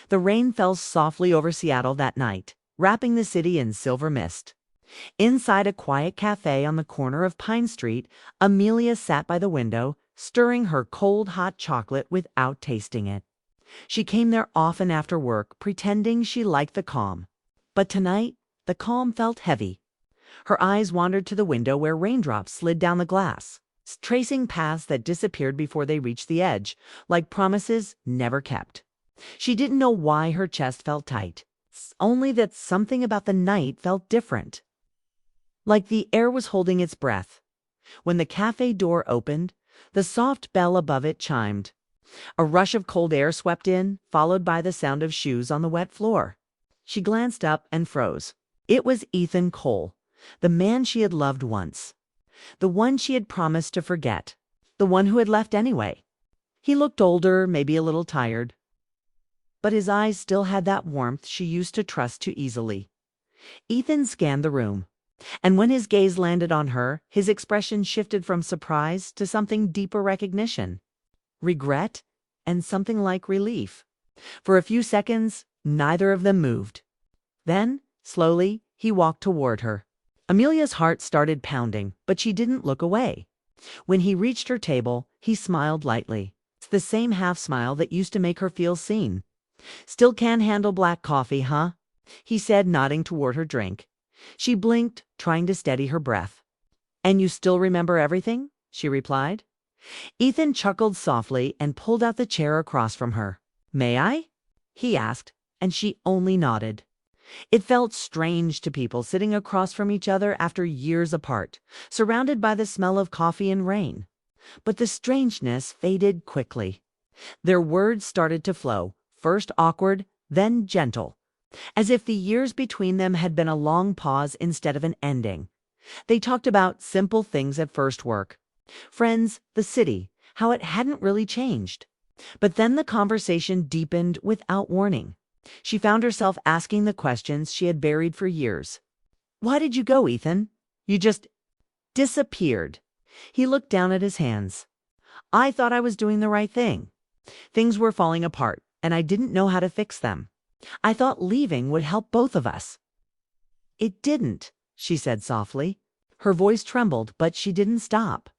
The rain fell softly over Seattle that night, wrapping the city in silver mist. Inside a quiet cafe on the corner of Pine Street, Amelia sat by the window, stirring her cold hot chocolate without tasting it. She came there often after work, pretending she liked the calm. But tonight, the calm felt heavy. Her eyes wandered to the window where raindrops slid down the glass, tracing paths that disappeared before they reached the edge, like promises never kept. She didn't know why her chest felt tight, only that something about the night felt different. Like the air was holding its breath. When the cafe door opened, the soft bell above it chimed. A rush of cold air swept in, followed by the sound of shoes on the wet floor. She glanced up and froze. It was Ethan Cole, the man she had loved once. The one she had promised to forget. The one who had left anyway. He looked older, maybe a little tired. But his eyes still had that warmth she used to trust too easily. Ethan scanned the room. And when his gaze landed on her, his expression shifted from surprise to something deeper recognition, regret, and something like relief. For a few seconds, neither of them moved. Then, slowly, he walked toward her. Amelia's heart started pounding, but she didn't look away. When he reached her table, he smiled lightly. It's the same half-smile that used to make her feel seen. "Still can't handle black coffee, huh?" he said, nodding toward her drink. She blinked, trying to steady her breath. "And you still remember everything?" she replied. Ethan chuckled softly and pulled out the chair across from her. "May I?" he asked, and she only nodded. It felt strange to people sitting across from each other after years apart, surrounded by the smell of coffee and rain. But the strangeness faded quickly. Their words started to flow, first awkward, then gentle, as if the years between them had been a long pause instead of an ending. They talked about simple things at first: work, friends, the city, how it hadn't really changed. But then the conversation deepened without warning. She found herself asking the questions she had buried for years. "Why did you go, Ethan? You just disappeared." He looked down at his hands. "I thought I was doing the right thing. Things were falling apart, and I didn't know how to fix them. I thought leaving would help both of us." "It didn't," she said softly. Her voice trembled, but she didn't stop.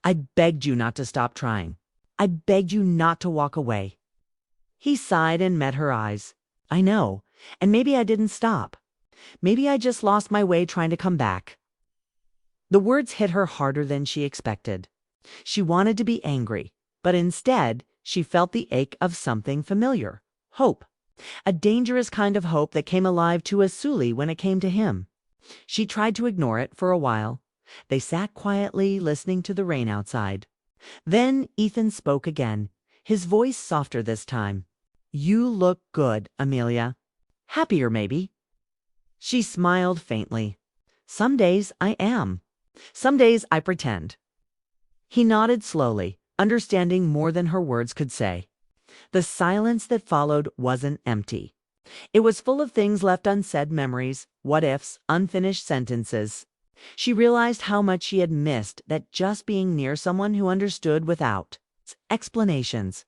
"I begged you not to stop trying. I begged you not to walk away." He sighed and met her eyes. "I know, and maybe I didn't stop. Maybe I just lost my way trying to come back." The words hit her harder than she expected. She wanted to be angry, but instead she felt the ache of something familiar: hope. A dangerous kind of hope that came alive to Asuli when it came to him. She tried to ignore it for a while. They sat quietly, listening to the rain outside. Then Ethan spoke again, his voice softer this time. "You look good, Amelia. Happier, maybe." She smiled faintly. "Some days I am. Some days I pretend." He nodded slowly, understanding more than her words could say. The silence that followed wasn't empty. It was full of things left unsaid, memories, what-ifs, unfinished sentences. She realized how much she had missed that just being near someone who understood without explanations.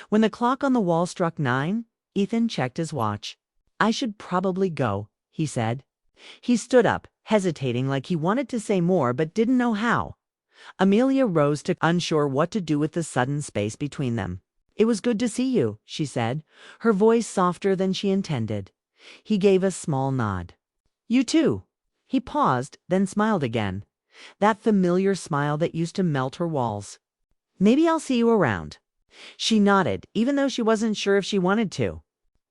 When the clock on the wall struck 9, Ethan checked his watch. "I should probably go," he said. He stood up, hesitating, like he wanted to say more but didn't know how. Amelia rose, unsure what to do with the sudden space between them. "It was good to see you," she said, her voice softer than she intended. He gave a small nod. "You too." He paused, then smiled again. That familiar smile that used to melt her walls. "Maybe I'll see you around." She nodded, even though she wasn't sure if she wanted to.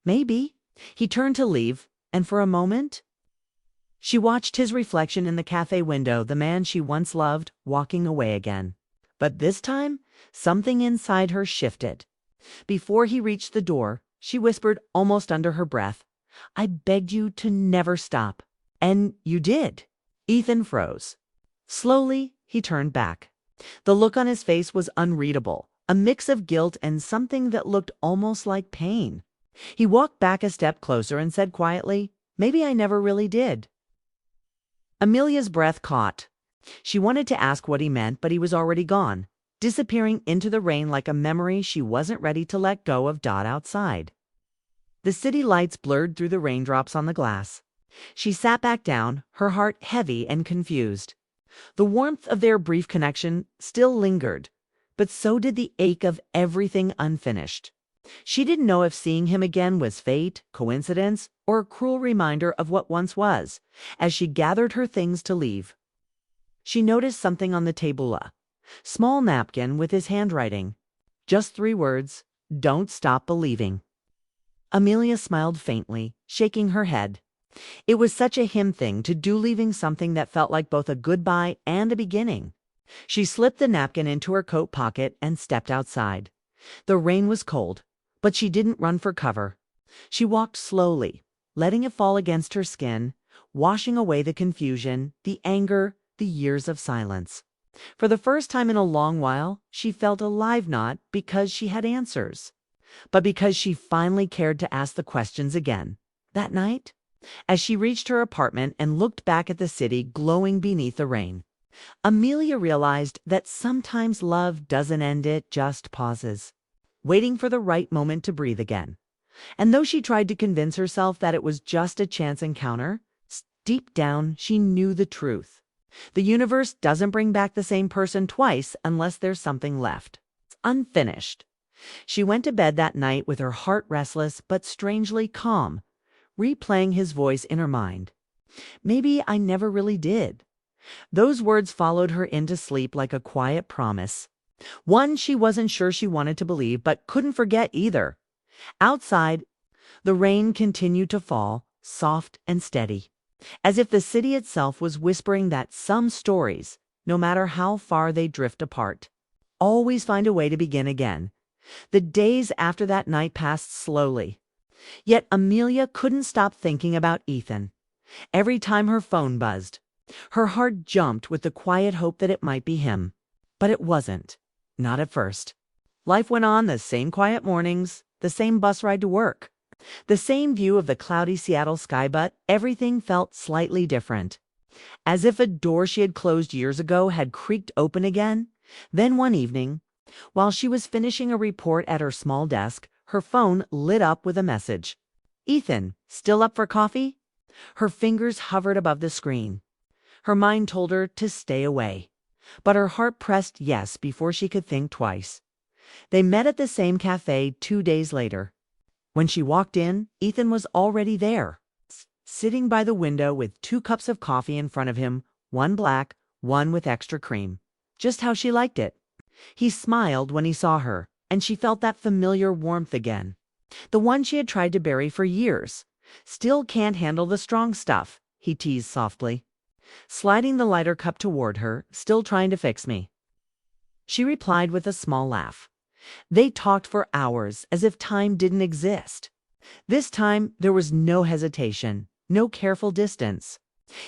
"Maybe." He turned to leave, and for a moment, she watched his reflection in the cafe window, the man she once loved, walking away again. But this time, something inside her shifted. Before he reached the door, she whispered almost under her breath, "I begged you to never stop. And you did." Ethan froze. Slowly, he turned back. The look on his face was unreadable, a mix of guilt and something that looked almost like pain. He walked back a step closer and said quietly, "Maybe I never really did." Amelia's breath caught. She wanted to ask what he meant, but he was already gone, disappearing into the rain like a memory she wasn't ready to let go of outside. The city lights blurred through the raindrops on the glass. She sat back down, her heart heavy and confused. The warmth of their brief connection still lingered, but so did the ache of everything unfinished. She didn't know if seeing him again was fate, coincidence, or a cruel reminder of what once was, as she gathered her things to leave. She noticed something on the table, a small napkin with his handwriting. Just 3 words, "Don't stop believing." Amelia smiled faintly, shaking her head. It was such a him thing to do, leaving something that felt like both a goodbye and a beginning. She slipped the napkin into her coat pocket and stepped outside. The rain was cold, but she didn't run for cover. She walked slowly, letting it fall against her skin, washing away the confusion, the anger, the years of silence. For the first time in a long while, she felt alive, not because she had answers, but because she finally cared to ask the questions again. That night, as she reached her apartment and looked back at the city glowing beneath the rain, Amelia realized that sometimes love doesn't end, it just pauses, waiting for the right moment to breathe again. And though she tried to convince herself that it was just a chance encounter, deep down she knew the truth. The universe doesn't bring back the same person twice unless there's something left. It's unfinished. She went to bed that night with her heart restless but strangely calm, replaying his voice in her mind. "Maybe I never really did." Those words followed her into sleep like a quiet promise. One she wasn't sure she wanted to believe, but couldn't forget either. Outside, the rain continued to fall, soft and steady, as if the city itself was whispering that some stories, no matter how far they drift apart, always find a way to begin again. The days after that night passed slowly. Yet Amelia couldn't stop thinking about Ethan. Every time her phone buzzed, her heart jumped with the quiet hope that it might be him. But it wasn't. Not at first. Life went on, the same quiet mornings, the same bus ride to work, the same view of the cloudy Seattle sky, but everything felt slightly different. As if a door she had closed years ago had creaked open again. Then one evening, while she was finishing a report at her small desk, her phone lit up with a message. "Ethan, still up for coffee?" Her fingers hovered above the screen. Her mind told her to stay away, but her heart pressed yes before she could think twice. They met at the same cafe 2 days later. When she walked in, Ethan was already there, sitting by the window with 2 cups of coffee in front of him, one black, one with extra cream. Just how she liked it. He smiled when he saw her, and she felt that familiar warmth again. The one she had tried to bury for years. "Still can't handle the strong stuff," he teased softly, sliding the lighter cup toward her. "Still trying to fix me." She replied with a small laugh. They talked for hours as if time didn't exist. This time there was no hesitation, no careful distance.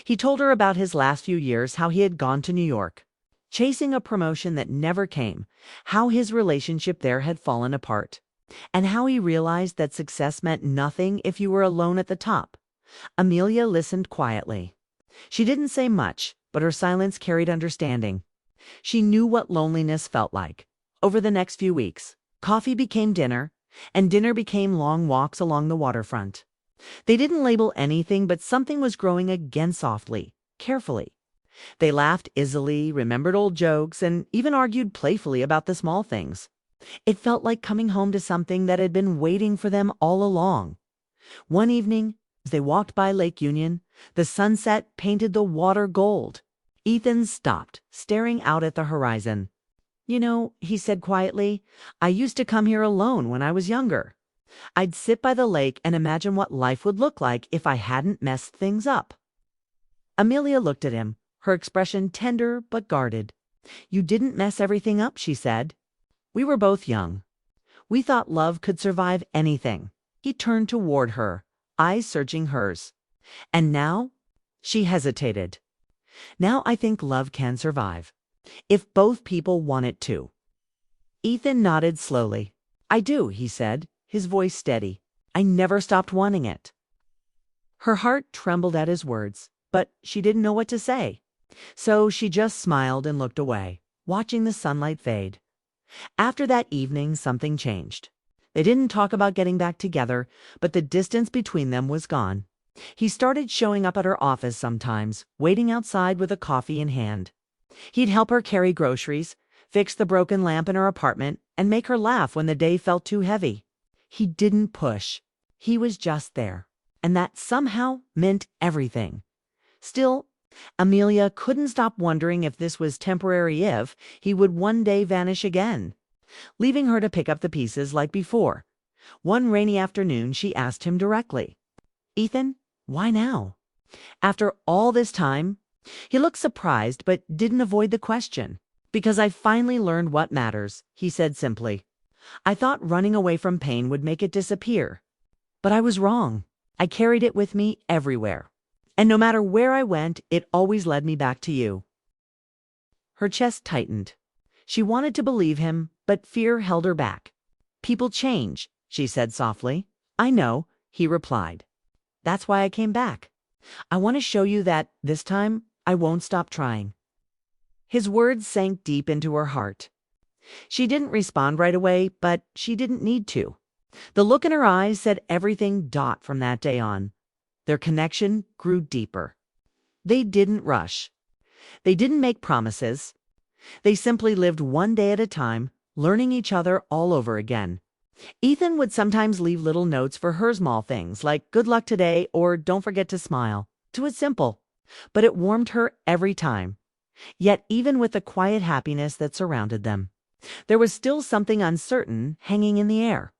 He told her about his last few years, how he had gone to New York, chasing a promotion that never came, how his relationship there had fallen apart, and how he realized that success meant nothing if you were alone at the top. Amelia listened quietly. She didn't say much, but her silence carried understanding. She knew what loneliness felt like. Over the next few weeks, coffee became dinner, and dinner became long walks along the waterfront. They didn't label anything, but something was growing again softly, carefully. They laughed easily, remembered old jokes, and even argued playfully about the small things. It felt like coming home to something that had been waiting for them all along. One evening, as they walked by Lake Union, the sunset painted the water gold. Ethan stopped, staring out at the horizon. "You know," he said quietly, "I used to come here alone when I was younger. I'd sit by the lake and imagine what life would look like if I hadn't messed things up." Amelia looked at him, her expression tender but guarded. "You didn't mess everything up," she said. "We were both young. We thought love could survive anything." He turned toward her, eyes searching hers. "And now?" She hesitated. "Now I think love can survive, if both people want it to." Ethan nodded slowly. "I do," he said, his voice steady. "I never stopped wanting it." Her heart trembled at his words, but she didn't know what to say. So she just smiled and looked away, watching the sunlight fade. After that evening, something changed. They didn't talk about getting back together, but the distance between them was gone. He started showing up at her office sometimes, waiting outside with a coffee in hand. He'd help her carry groceries, fix the broken lamp in her apartment, and make her laugh when the day felt too heavy. He didn't push. He was just there. And that somehow meant everything. Still, Amelia couldn't stop wondering if this was temporary, if he would one day vanish again, leaving her to pick up the pieces like before. One rainy afternoon, she asked him directly, "Ethan, why now?" After all this time, he looked surprised but didn't avoid the question. "Because I finally learned what matters," he said simply. "I thought running away from pain would make it disappear. But I was wrong. I carried it with me everywhere. And no matter where I went, it always led me back to you." Her chest tightened. She wanted to believe him, but fear held her back. "People change," she said softly. "I know," he replied. "That's why I came back. I want to show you that, this time, I won't stop trying." His words sank deep into her heart. She didn't respond right away, but she didn't need to. The look in her eyes said everything. From that day on, their connection grew deeper. They didn't rush. They didn't make promises. They simply lived one day at a time, learning each other all over again. Ethan would sometimes leave little notes for her, small things like "good luck today" or "don't forget to smile." It was simple, but it warmed her every time. Yet even with the quiet happiness that surrounded them, there was still something uncertain hanging in the air.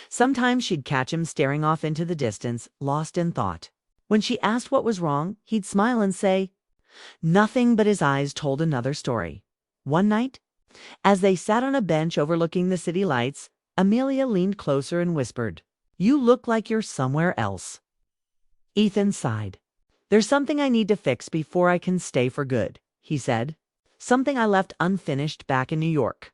Sometimes she'd catch him staring off into the distance, lost in thought. When she asked what was wrong, he'd smile and say nothing, but his eyes told another story. One night, as they sat on a bench overlooking the city lights, Amelia leaned closer and whispered, "You look like you're somewhere else." Ethan sighed. "There's something I need to fix before I can stay for good," he said. "Something I left unfinished back in New York."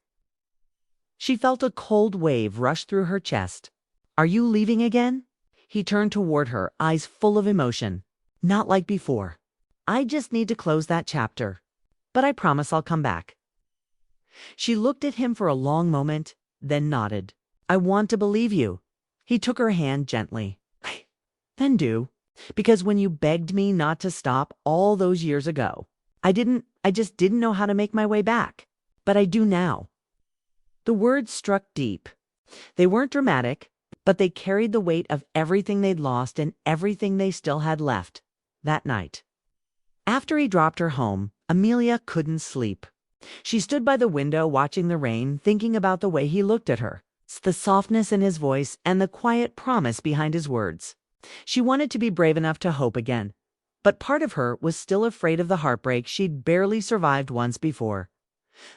She felt a cold wave rush through her chest. "Are you leaving again?" He turned toward her, eyes full of emotion. "Not like before. I just need to close that chapter. But I promise I'll come back." She looked at him for a long moment, then nodded. "I want to believe you." He took her hand gently. "Then do. Because when you begged me not to stop all those years ago, I just didn't know how to make my way back. But I do now." The words struck deep. They weren't dramatic, but they carried the weight of everything they'd lost and everything they still had left that night. After he dropped her home, Amelia couldn't sleep. She stood by the window watching the rain, thinking about the way he looked at her, the softness in his voice, and the quiet promise behind his words. She wanted to be brave enough to hope again, but part of her was still afraid of the heartbreak she'd barely survived once before.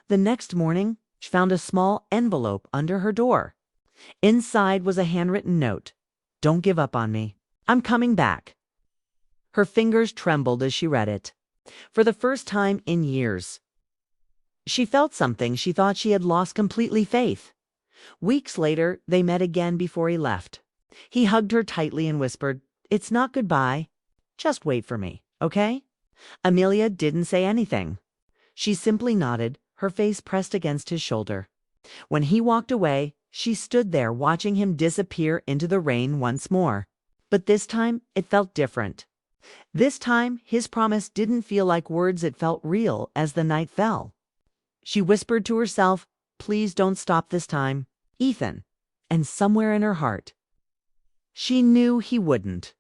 The next morning, she found a small envelope under her door. Inside was a handwritten note. "Don't give up on me. I'm coming back." Her fingers trembled as she read it. For the first time in years, she felt something she thought she had lost completely: faith. Weeks later, they met again before he left. He hugged her tightly and whispered, "It's not goodbye. Just wait for me, okay?" Amelia didn't say anything. She simply nodded, her face pressed against his shoulder. When he walked away, she stood there watching him disappear into the rain once more. But this time, it felt different. This time, his promise didn't feel like words, it felt real as the night fell. She whispered to herself, "Please don't stop this time, Ethan." And somewhere in her heart, she knew he wouldn't.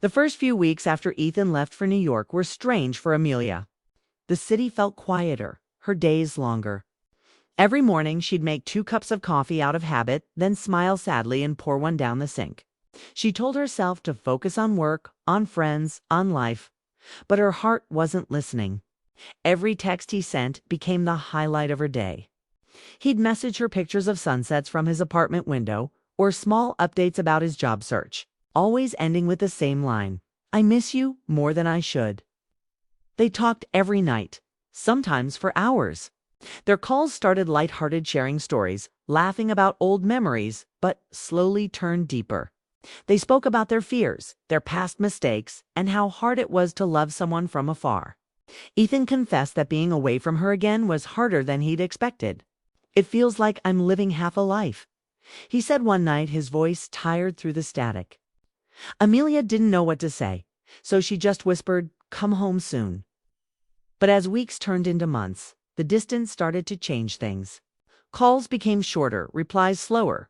The first few weeks after Ethan left for New York were strange for Amelia. The city felt quieter, her days longer. Every morning she'd make 2 cups of coffee out of habit, then smile sadly and pour one down the sink. She told herself to focus on work, on friends, on life. But her heart wasn't listening. Every text he sent became the highlight of her day. He'd message her pictures of sunsets from his apartment window or small updates about his job search, always ending with the same line, "I miss you more than I should." They talked every night, sometimes for hours. Their calls started lighthearted, sharing stories, laughing about old memories, but slowly turned deeper. They spoke about their fears, their past mistakes, and how hard it was to love someone from afar. Ethan confessed that being away from her again was harder than he'd expected. "It feels like I'm living half a life," He said one night, his voice tired through the static. Amelia didn't know what to say, so she just whispered, "Come home soon." But as weeks turned into months, the distance started to change things. Calls became shorter, replies slower.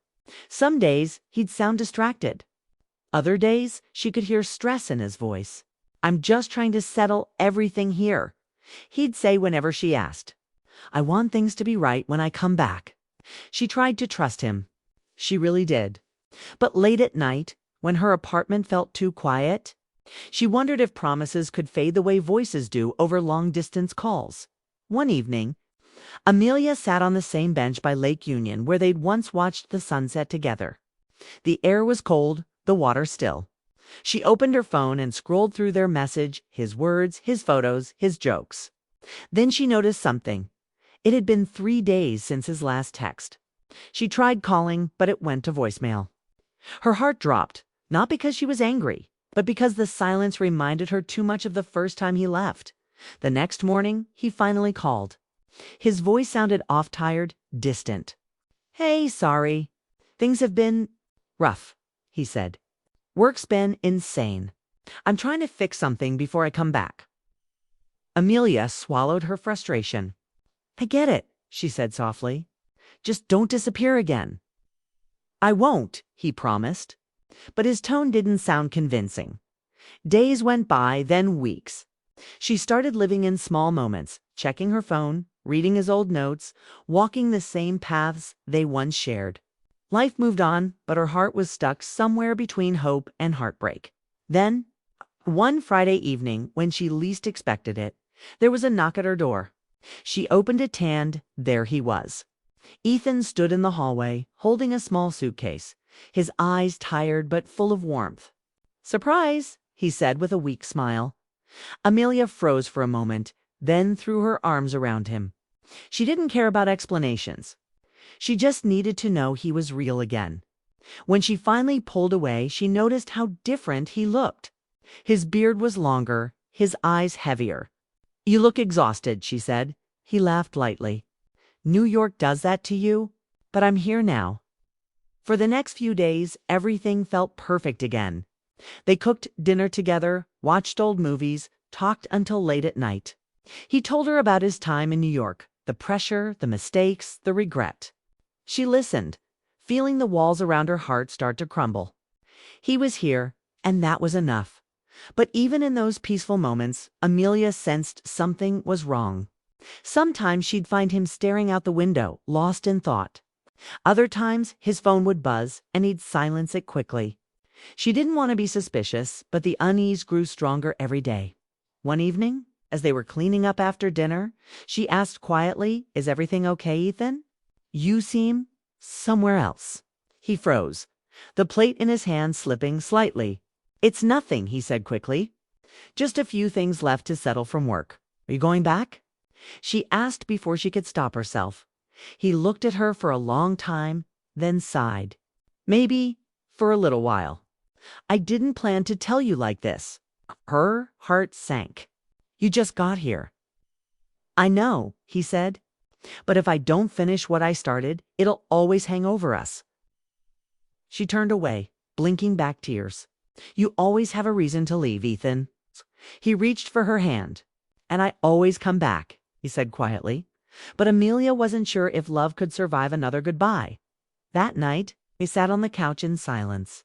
Some days, he'd sound distracted. Other days, she could hear stress in his voice. "I'm just trying to settle everything here," he'd say whenever she asked. "I want things to be right when I come back." She tried to trust him. She really did. But late at night, when her apartment felt too quiet, she wondered if promises could fade the way voices do over long-distance calls. One evening, Amelia sat on the same bench by Lake Union where they'd once watched the sunset together. The air was cold, the water still. She opened her phone and scrolled through their message, his words, his photos, his jokes. Then she noticed something. It had been 3 days since his last text. She tried calling, but it went to voicemail. Her heart dropped, not because she was angry, but because the silence reminded her too much of the first time he left. The next morning, he finally called. His voice sounded off-tired, distant. "Hey, sorry. Things have been rough," he said. "Work's been insane. I'm trying to fix something before I come back." Amelia swallowed her frustration. "I get it," she said softly. "Just don't disappear again." "I won't," he promised. But his tone didn't sound convincing. Days went by, then weeks. She started living in small moments, checking her phone, reading his old notes, walking the same paths they once shared. Life moved on, but her heart was stuck somewhere between hope and heartbreak. Then, one Friday evening, when she least expected it, there was a knock at her door. She opened it, and there he was. Ethan stood in the hallway, holding a small suitcase, his eyes tired but full of warmth. "Surprise," he said with a weak smile. Amelia froze for a moment, then threw her arms around him. She didn't care about explanations. She just needed to know he was real again. When she finally pulled away, she noticed how different he looked. His beard was longer, his eyes heavier. "You look exhausted," she said. He laughed lightly. "New York does that to you, but I'm here now." For the next few days, everything felt perfect again. They cooked dinner together, watched old movies, talked until late at night. He told her about his time in New York, the pressure, the mistakes, the regret. She listened, feeling the walls around her heart start to crumble. He was here, and that was enough. But even in those peaceful moments, Amelia sensed something was wrong. Sometimes she'd find him staring out the window, lost in thought. Other times, his phone would buzz, and he'd silence it quickly. She didn't want to be suspicious, but the unease grew stronger every day. One evening, as they were cleaning up after dinner, she asked quietly, "Is everything okay, Ethan? You seem somewhere else." He froze, the plate in his hand slipping slightly. "It's nothing," he said quickly. "Just a few things left to settle from work. Are you going back?" She asked before she could stop herself. He looked at her for a long time, then sighed. "Maybe for a little while. I didn't plan to tell you like this." Her heart sank. "You just got here." "I know," he said. "But if I don't finish what I started, it'll always hang over us." She turned away, blinking back tears. "You always have a reason to leave, Ethan." He reached for her hand. "And I always come back," he said quietly. But Amelia wasn't sure if love could survive another goodbye. That night, they sat on the couch in silence.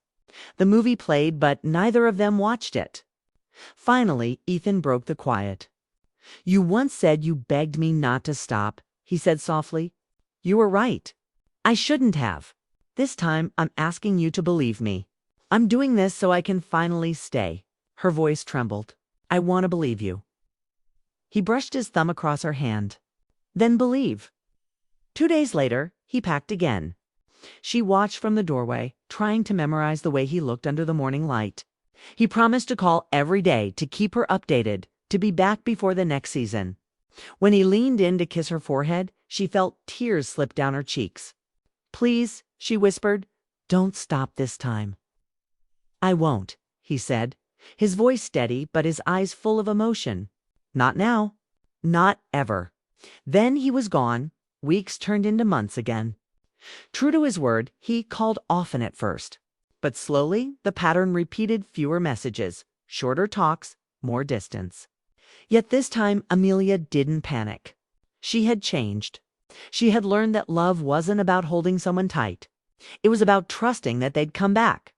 The movie played, but neither of them watched it. Finally, Ethan broke the quiet. "You once said you begged me not to stop," he said softly. "You were right. I shouldn't have. This time, I'm asking you to believe me. I'm doing this so I can finally stay." Her voice trembled. "I want to believe you." He brushed his thumb across her hand. "Then believe." 2 days later, he packed again. She watched from the doorway, trying to memorize the way he looked under the morning light. He promised to call every day to keep her updated, to be back before the next season. When he leaned in to kiss her forehead, she felt tears slip down her cheeks. "Please," she whispered, "don't stop this time." "I won't," he said, his voice steady but his eyes full of emotion. "Not now. Not ever." Then he was gone. Weeks turned into months again. True to his word, he called often at first. But slowly, the pattern repeated: fewer messages, shorter talks, more distance. Yet this time, Amelia didn't panic. She had changed. She had learned that love wasn't about holding someone tight. It was about trusting that they'd come back.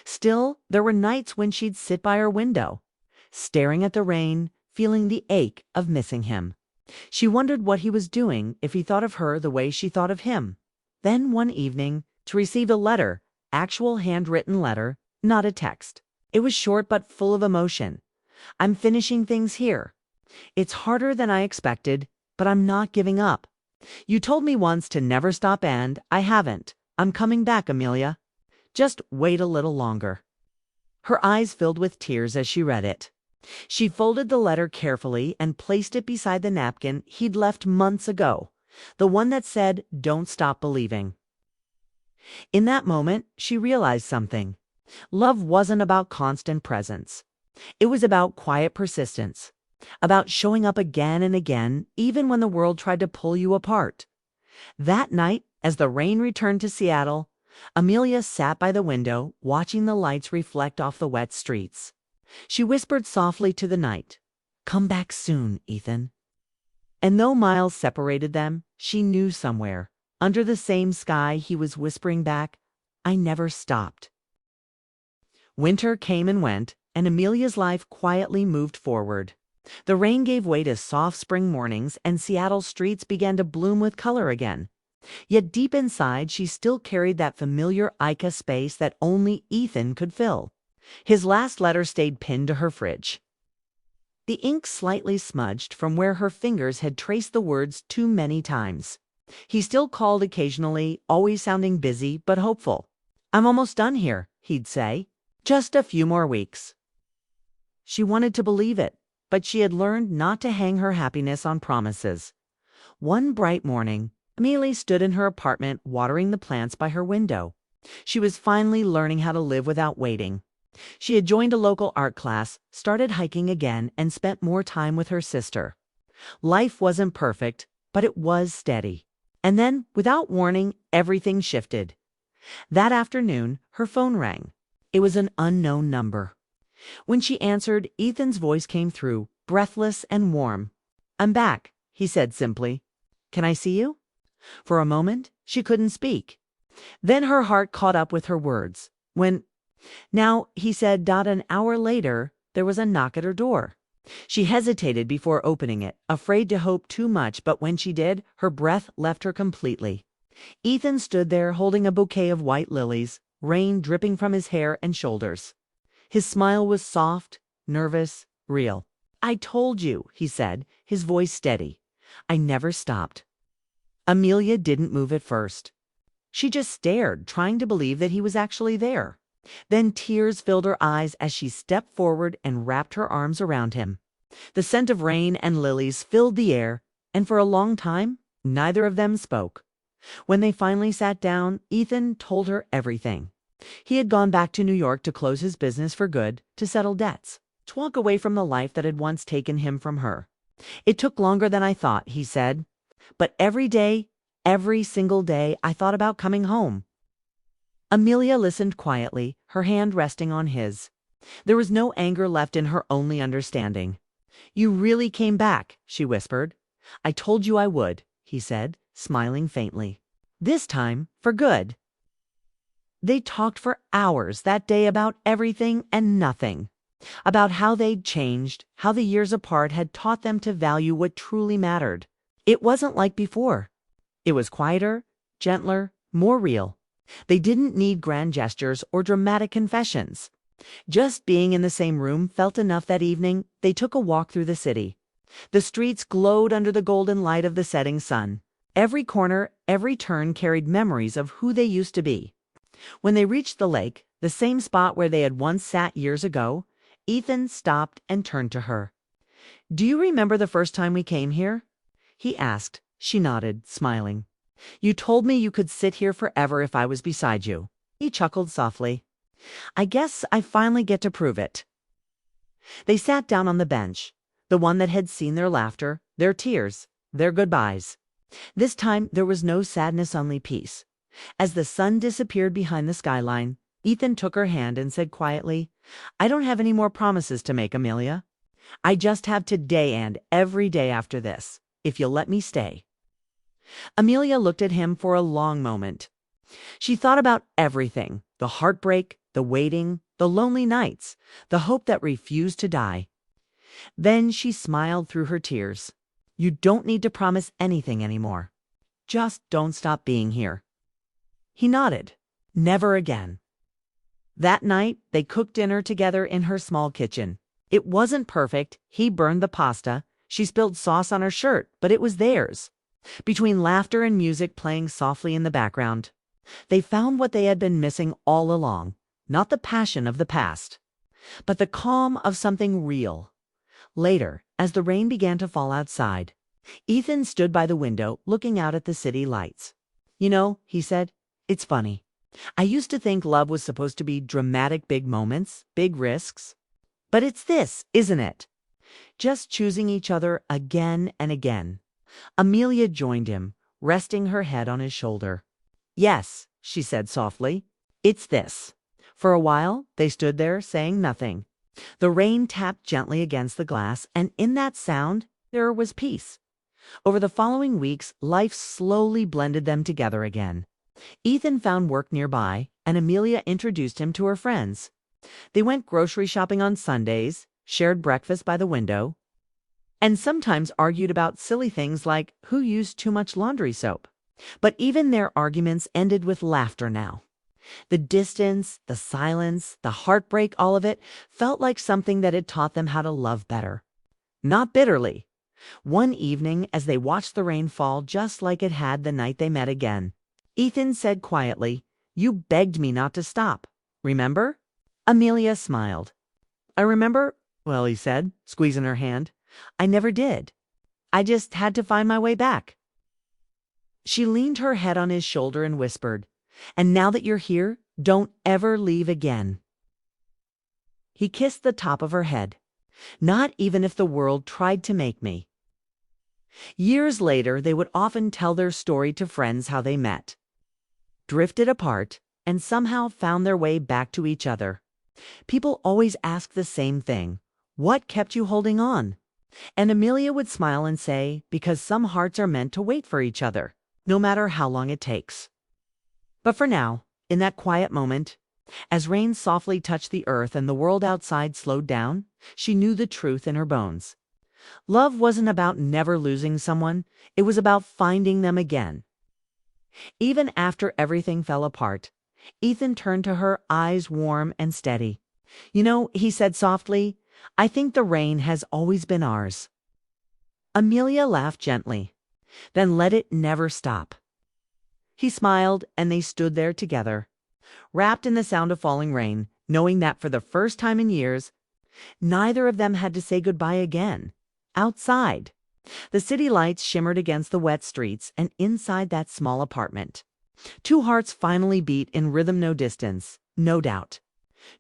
Still, there were nights when she'd sit by her window, staring at the rain, feeling the ache of missing him. She wondered what he was doing if he thought of her the way she thought of him. Then one evening, to receive a letter, actual handwritten letter, not a text. It was short but full of emotion. "I'm finishing things here. It's harder than I expected, but I'm not giving up. You told me once to never stop and I haven't. I'm coming back, Amelia. Just wait a little longer." Her eyes filled with tears as she read it. She folded the letter carefully and placed it beside the napkin he'd left months ago, the one that said, "Don't stop believing." In that moment, she realized something. Love wasn't about constant presence. It was about quiet persistence, about showing up again and again, even when the world tried to pull you apart. That night, as the rain returned to Seattle, Amelia sat by the window, watching the lights reflect off the wet streets. She whispered softly to the night, "Come back soon, Ethan." And though miles separated them, she knew somewhere, under the same sky, he was whispering back, "I never stopped." Winter came and went, and Amelia's life quietly moved forward. The rain gave way to soft spring mornings, and Seattle's streets began to bloom with color again. Yet deep inside, she still carried that familiar Ica space that only Ethan could fill. His last letter stayed pinned to her fridge, the ink slightly smudged from where her fingers had traced the words too many times. He still called occasionally, always sounding busy but hopeful. "I'm almost done here," he'd say. "Just a few more weeks." She wanted to believe it, but she had learned not to hang her happiness on promises. One bright morning, Amelia stood in her apartment watering the plants by her window. She was finally learning how to live without waiting. She had joined a local art class, started hiking again, and spent more time with her sister. Life wasn't perfect, but it was steady. And then, without warning, everything shifted. That afternoon, her phone rang. It was an unknown number. When she answered, Ethan's voice came through, breathless and warm. "I'm back," he said simply. "Can I see you?" For a moment, she couldn't speak. Then her heart caught up with her words. Now, he said, an hour later, there was a knock at her door. She hesitated before opening it, afraid to hope too much, but when she did, her breath left her completely. Ethan stood there holding a bouquet of white lilies, rain dripping from his hair and shoulders. His smile was soft, nervous, real. "I told you," he said, his voice steady. "I never stopped." Amelia didn't move at first. She just stared, trying to believe that he was actually there. Then tears filled her eyes as she stepped forward and wrapped her arms around him. The scent of rain and lilies filled the air, and for a long time, neither of them spoke. When they finally sat down, Ethan told her everything. He had gone back to New York to close his business for good, to settle debts, to walk away from the life that had once taken him from her. "It took longer than I thought," he said. "But every day, every single day, I thought about coming home." Amelia listened quietly, her hand resting on his. There was no anger left in her, only understanding. "You really came back," she whispered. "I told you I would," he said, smiling faintly. "This time, for good." They talked for hours that day about everything and nothing. About how they'd changed, how the years apart had taught them to value what truly mattered. It wasn't like before. It was quieter, gentler, more real. They didn't need grand gestures or dramatic confessions. Just being in the same room felt enough. That evening, they took a walk through the city. The streets glowed under the golden light of the setting sun. Every corner, every turn carried memories of who they used to be. When they reached the lake, the same spot where they had once sat years ago, Ethan stopped and turned to her. "Do you remember the first time we came here?" he asked. She nodded, smiling. "You told me you could sit here forever if I was beside you." He chuckled softly. "I guess I finally get to prove it." They sat down on the bench, the one that had seen their laughter, their tears, their goodbyes. This time there was no sadness, only peace. As the sun disappeared behind the skyline, Ethan took her hand and said quietly, "I don't have any more promises to make, Amelia. I just have today and every day after this, if you'll let me stay." Amelia looked at him for a long moment. She thought about everything, the heartbreak, the waiting, the lonely nights, the hope that refused to die. Then she smiled through her tears. "You don't need to promise anything anymore. Just don't stop being here." He nodded. Never again. That night, they cooked dinner together in her small kitchen. It wasn't perfect. He burned the pasta. She spilled sauce on her shirt, but it was theirs. Between laughter and music playing softly in the background, they found what they had been missing all along, not the passion of the past, but the calm of something real. Later, as the rain began to fall outside, Ethan stood by the window looking out at the city lights. "You know," he said, "it's funny. I used to think love was supposed to be dramatic big moments, big risks. But it's this, isn't it? Just choosing each other again and again." Amelia joined him, resting her head on his shoulder. "Yes," she said softly, "it's this." For a while, they stood there saying nothing. The rain tapped gently against the glass, and in that sound, there was peace. Over the following weeks, life slowly blended them together again. Ethan found work nearby, and Amelia introduced him to her friends. They went grocery shopping on Sundays, shared breakfast by the window, and sometimes argued about silly things like who used too much laundry soap. But even their arguments ended with laughter now. The distance, the silence, the heartbreak, all of it felt like something that had taught them how to love better. Not bitterly. One evening, as they watched the rain fall just like it had the night they met again, Ethan said quietly, "You begged me not to stop. Remember?" Amelia smiled. "I remember, well," he said, squeezing her hand. "I never did. I just had to find my way back." She leaned her head on his shoulder and whispered, "And now that you're here, don't ever leave again." He kissed the top of her head. "Not even if the world tried to make me." Years later, they would often tell their story to friends how they met, drifted apart, and somehow found their way back to each other. People always ask the same thing: "What kept you holding on?" And Amelia would smile and say, "Because some hearts are meant to wait for each other, no matter how long it takes." But for now, in that quiet moment, as rain softly touched the earth and the world outside slowed down, she knew the truth in her bones. Love wasn't about never losing someone, it was about finding them again. Even after everything fell apart, Ethan turned to her, eyes warm and steady. "You know," he said softly, "I think the rain has always been ours." Amelia laughed gently. "Then let it never stop." He smiled, and they stood there together, wrapped in the sound of falling rain, knowing that for the first time in years, neither of them had to say goodbye again. Outside, the city lights shimmered against the wet streets, and inside that small apartment, two hearts finally beat in rhythm, no distance, no doubt.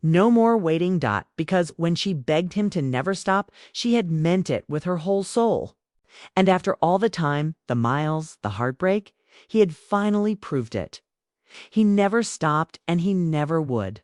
No more waiting, because when she begged him to never stop, she had meant it with her whole soul. And after all the time, the miles, the heartbreak, he had finally proved it. He never stopped, and he never would.